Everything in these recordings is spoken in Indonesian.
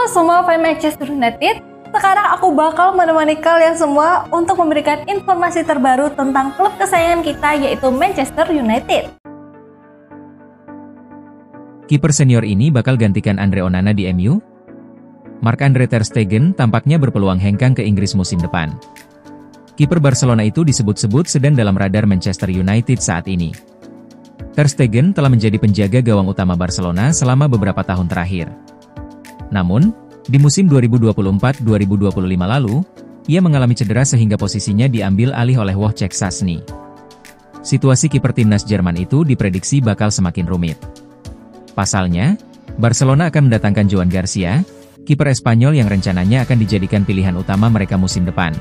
semua fans Manchester United, sekarang aku bakal menemani kalian semua untuk memberikan informasi terbaru tentang klub kesayangan kita yaitu Manchester United. Kiper senior ini bakal gantikan Andre Onana di MU? Marc-Andre ter Stegen tampaknya berpeluang hengkang ke Inggris musim depan. Kiper Barcelona itu disebut-sebut sedang dalam radar Manchester United saat ini. Ter Stegen telah menjadi penjaga gawang utama Barcelona selama beberapa tahun terakhir. Namun, di musim 2024-2025 lalu, ia mengalami cedera sehingga posisinya diambil alih oleh Wojciech Szczęsny. Situasi kiper timnas Jerman itu diprediksi bakal semakin rumit. Pasalnya, Barcelona akan mendatangkan Joan Garcia, kiper Espanyol yang rencananya akan dijadikan pilihan utama mereka musim depan.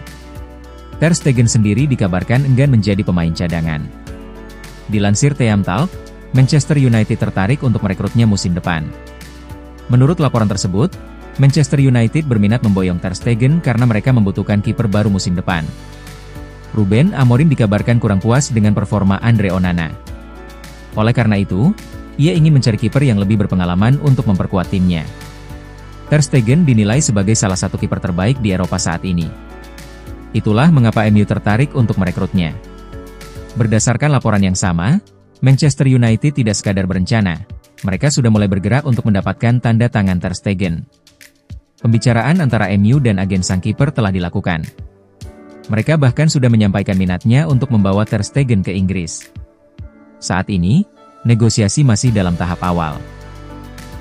Ter Stegen sendiri dikabarkan enggan menjadi pemain cadangan. Dilansir Teamtalk, Manchester United tertarik untuk merekrutnya musim depan. Menurut laporan tersebut, Manchester United berminat memboyong Ter Stegen karena mereka membutuhkan kiper baru musim depan. Ruben Amorim dikabarkan kurang puas dengan performa Andre Onana. Oleh karena itu, ia ingin mencari kiper yang lebih berpengalaman untuk memperkuat timnya. Ter Stegen dinilai sebagai salah satu kiper terbaik di Eropa saat ini. Itulah mengapa MU tertarik untuk merekrutnya. Berdasarkan laporan yang sama, Manchester United tidak sekadar berencana, mereka sudah mulai bergerak untuk mendapatkan tanda tangan Ter Stegen. Pembicaraan antara MU dan agen sang kiper telah dilakukan. Mereka bahkan sudah menyampaikan minatnya untuk membawa Ter Stegen ke Inggris. Saat ini, negosiasi masih dalam tahap awal.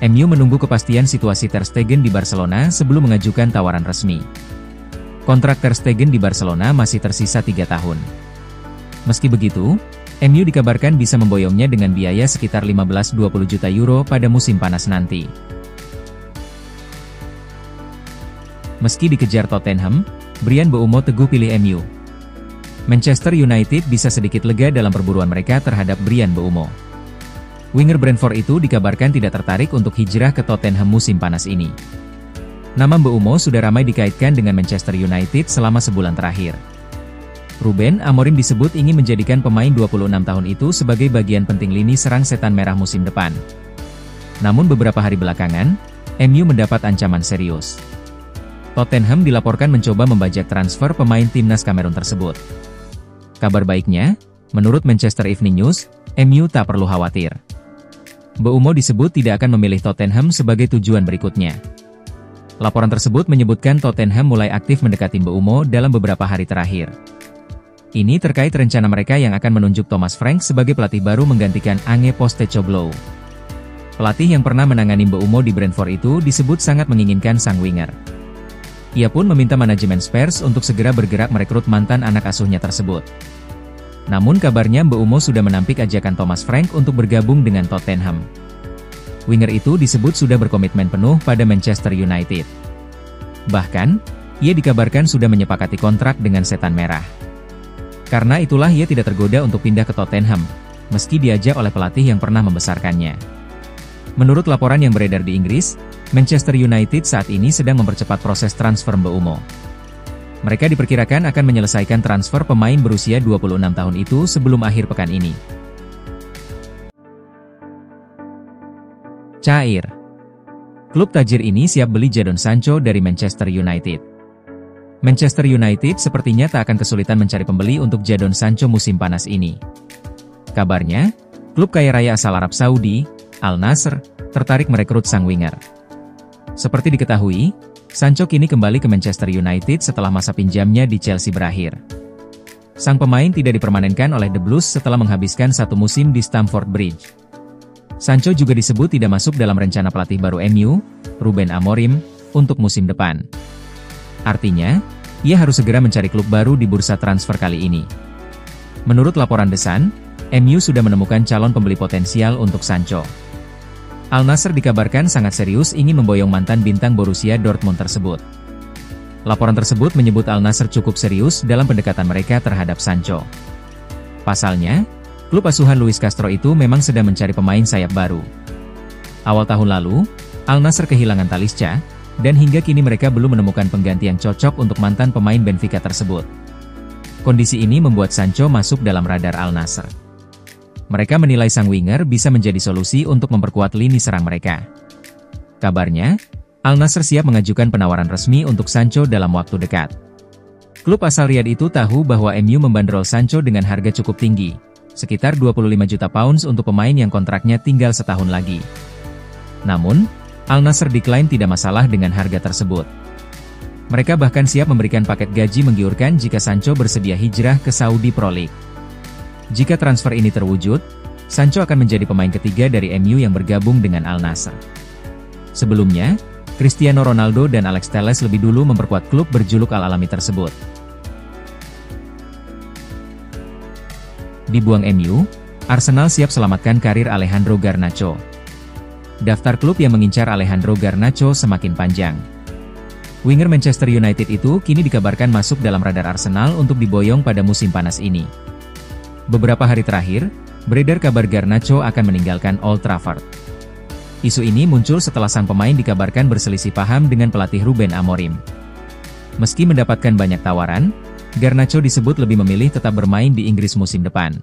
MU menunggu kepastian situasi Ter Stegen di Barcelona sebelum mengajukan tawaran resmi. Kontrak Ter Stegen di Barcelona masih tersisa 3 tahun. Meski begitu, MU dikabarkan bisa memboyongnya dengan biaya sekitar 15-20 juta euro pada musim panas nanti. Meski dikejar Tottenham, Bryan Mbeumo teguh pilih MU. Manchester United bisa sedikit lega dalam perburuan mereka terhadap Bryan Mbeumo. Winger Brentford itu dikabarkan tidak tertarik untuk hijrah ke Tottenham musim panas ini. Nama Mbeumo sudah ramai dikaitkan dengan Manchester United selama sebulan terakhir. Ruben Amorim disebut ingin menjadikan pemain 26 tahun itu sebagai bagian penting lini serang setan merah musim depan. Namun beberapa hari belakangan, MU mendapat ancaman serius. Tottenham dilaporkan mencoba membajak transfer pemain timnas Kamerun tersebut. Kabar baiknya, menurut Manchester Evening News, MU tak perlu khawatir. Mbeumo disebut tidak akan memilih Tottenham sebagai tujuan berikutnya. Laporan tersebut menyebutkan Tottenham mulai aktif mendekati Mbeumo dalam beberapa hari terakhir. Ini terkait rencana mereka yang akan menunjuk Thomas Frank sebagai pelatih baru menggantikan Ange Postecoglou. Pelatih yang pernah menangani Mbeumo di Brentford itu disebut sangat menginginkan sang winger. Ia pun meminta manajemen Spurs untuk segera bergerak merekrut mantan anak asuhnya tersebut. Namun kabarnya Mbeumo sudah menampik ajakan Thomas Frank untuk bergabung dengan Tottenham. Winger itu disebut sudah berkomitmen penuh pada Manchester United. Bahkan, ia dikabarkan sudah menyepakati kontrak dengan setan merah. Karena itulah ia tidak tergoda untuk pindah ke Tottenham, meski diajak oleh pelatih yang pernah membesarkannya. Menurut laporan yang beredar di Inggris, Manchester United saat ini sedang mempercepat proses transfer Mbeumo. Mereka diperkirakan akan menyelesaikan transfer pemain berusia 26 tahun itu sebelum akhir pekan ini. Cair. Klub tajir ini siap beli Jadon Sancho dari Manchester United. Manchester United sepertinya tak akan kesulitan mencari pembeli untuk Jadon Sancho musim panas ini. Kabarnya, klub kaya raya asal Arab Saudi, Al Nassr, tertarik merekrut sang winger. Seperti diketahui, Sancho kini kembali ke Manchester United setelah masa pinjamnya di Chelsea berakhir. Sang pemain tidak dipermanenkan oleh The Blues setelah menghabiskan 1 musim di Stamford Bridge. Sancho juga disebut tidak masuk dalam rencana pelatih baru MU, Ruben Amorim, untuk musim depan. Artinya, ia harus segera mencari klub baru di bursa transfer kali ini. Menurut laporan The Sun, MU sudah menemukan calon pembeli potensial untuk Sancho. Al Nassr dikabarkan sangat serius ingin memboyong mantan bintang Borussia Dortmund tersebut. Laporan tersebut menyebut Al Nassr cukup serius dalam pendekatan mereka terhadap Sancho. Pasalnya, klub asuhan Luis Castro itu memang sedang mencari pemain sayap baru. Awal tahun lalu, Al Nassr kehilangan Talisca, dan hingga kini mereka belum menemukan pengganti yang cocok untuk mantan pemain Benfica tersebut. Kondisi ini membuat Sancho masuk dalam radar Al Nassr. Mereka menilai sang winger bisa menjadi solusi untuk memperkuat lini serang mereka. Kabarnya, Al Nassr siap mengajukan penawaran resmi untuk Sancho dalam waktu dekat. Klub asal Riyadh itu tahu bahwa MU membandrol Sancho dengan harga cukup tinggi, sekitar 25 juta pounds untuk pemain yang kontraknya tinggal setahun lagi. Namun, Al Nassr diklaim tidak masalah dengan harga tersebut. Mereka bahkan siap memberikan paket gaji menggiurkan jika Sancho bersedia hijrah ke Saudi Pro League. Jika transfer ini terwujud, Sancho akan menjadi pemain ketiga dari MU yang bergabung dengan Al Nassr. Sebelumnya, Cristiano Ronaldo dan Alex Telles lebih dulu memperkuat klub berjuluk Al-Alami tersebut. Dibuang MU, Arsenal siap selamatkan karir Alejandro Garnacho. Daftar klub yang mengincar Alejandro Garnacho semakin panjang. Winger Manchester United itu kini dikabarkan masuk dalam radar Arsenal untuk diboyong pada musim panas ini. Beberapa hari terakhir, beredar kabar Garnacho akan meninggalkan Old Trafford. Isu ini muncul setelah sang pemain dikabarkan berselisih paham dengan pelatih Ruben Amorim. Meski mendapatkan banyak tawaran, Garnacho disebut lebih memilih tetap bermain di Inggris musim depan.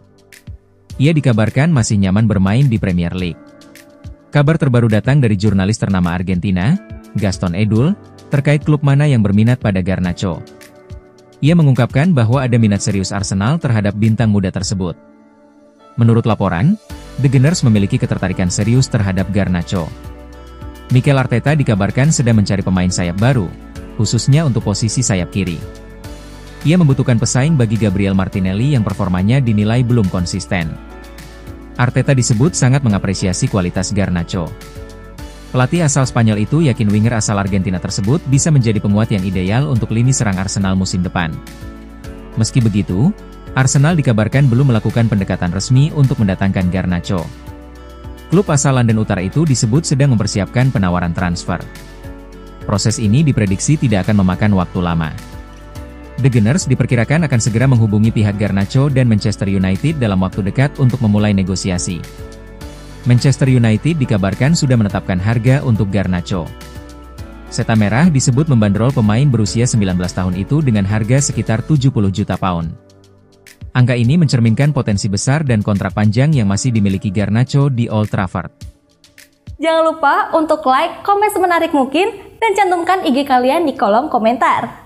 Ia dikabarkan masih nyaman bermain di Premier League. Kabar terbaru datang dari jurnalis ternama Argentina, Gaston Edul, terkait klub mana yang berminat pada Garnacho. Ia mengungkapkan bahwa ada minat serius Arsenal terhadap bintang muda tersebut. Menurut laporan, The Gunners memiliki ketertarikan serius terhadap Garnacho. Mikel Arteta dikabarkan sedang mencari pemain sayap baru, khususnya untuk posisi sayap kiri. Ia membutuhkan pesaing bagi Gabriel Martinelli yang performanya dinilai belum konsisten. Arteta disebut sangat mengapresiasi kualitas Garnacho. Pelatih asal Spanyol itu yakin winger asal Argentina tersebut bisa menjadi penguat yang ideal untuk lini serang Arsenal musim depan. Meski begitu, Arsenal dikabarkan belum melakukan pendekatan resmi untuk mendatangkan Garnacho. Klub asal London Utara itu disebut sedang mempersiapkan penawaran transfer. Proses ini diprediksi tidak akan memakan waktu lama. The Gunners diperkirakan akan segera menghubungi pihak Garnacho dan Manchester United dalam waktu dekat untuk memulai negosiasi. Manchester United dikabarkan sudah menetapkan harga untuk Garnacho. Seta Merah disebut membandrol pemain berusia 19 tahun itu dengan harga sekitar 70 juta pound. Angka ini mencerminkan potensi besar dan kontrak panjang yang masih dimiliki Garnacho di Old Trafford. Jangan lupa untuk like, komen semenarik mungkin, dan cantumkan IG kalian di kolom komentar.